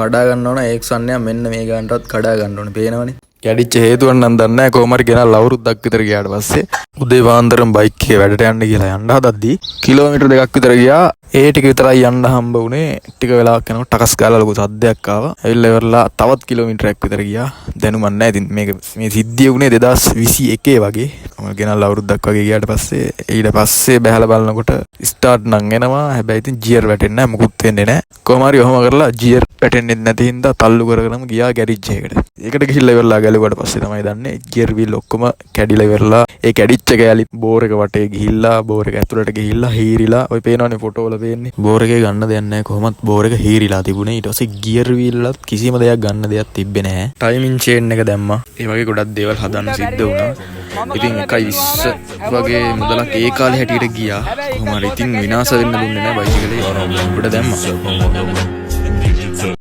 කඩා ගන්න ඕන ඒක්සන්නය මෙන්න මේ ගන්නටත් කඩා ගන්න ඕනේ පේනවනේ. කැඩිච්ච හේතුවක් නම් දන්නේ නැහැ. කොහොම හරි ගෙනල්ලා අවුරුද්දක් විතර ගියාට පස්සේ උදේ පාන්දරම බයික් එකේ වැඩට යන්න කියලා යන්න හදද්දී කිලෝමීටර් 2ක් විතර ගියා. ඒ ටික විතරයි යන්න හම්බ වුණේ. ටික වෙලාවක් යනකොට ටකස් ගාලා ලොකු සද්දයක් ආවා. ඇවිල්ලා ඉවරලා තවත් කිලෝමීටරයක් විතර ගියා. දැනුමක් නැහැ. ඉතින් මේ සිද්ධිය වුණේ 2021 වගේ. මම ගෙනල්ලා අවුරුද්දක් වගේ ගියාට පස්සේ ඊට පස්සේ බහැලා බලනකොට ස්ටාර්ට් නම් එනවා. හැබැයි ඉතින් ජියර් වැටෙන්නේ නැහැ. මුකුත් වෙන්නේ නැහැ. කොහොම හරි ඔහොම කරලා ජියර් වැටෙන්නේ නැති හින්දා තල්ලු කරගෙනම ගියා ගෑරේජ් එකකට. ඒකට ගිහිල්ලා ඉවරලා ගැලුවාට පස්සේ තමයි දන්නේ ගියර් වීල් ඔක්කොම කැඩිලා ඉවරලා ඒ කැඩිච්ච කෑලි බෝර් එක වටේ ගිහිල්ලා බෝර් එක ඇතුළට ගිහිල්ලා හීරිලා ඔය පේනවනේ ෆොටෝ වල පේන්නේ බෝර් එකේ ගන්න දෙයක් නැහැ කොහොමත් බෝර් එක හීරිලා තිබුණේ ඊට පස්සේ ගියර් වීල් වලත් කිසිම දෙයක් ගන්න දෙයක් තිබ්බේ නැහැ ටයිමින් චේන් එක දැම්මා ඒ වගේ ගොඩක් දේවල් හදන්න සිද්ධ වුණා ඉතින් 1.20 වගේ මුදලක් ඒ කාලේ හැටියට ගියා කොහොම හරි ඉතින් විනාශ වෙන්න දුන්නේ නැහැ බයිසිකලේ උඩ දැම්මා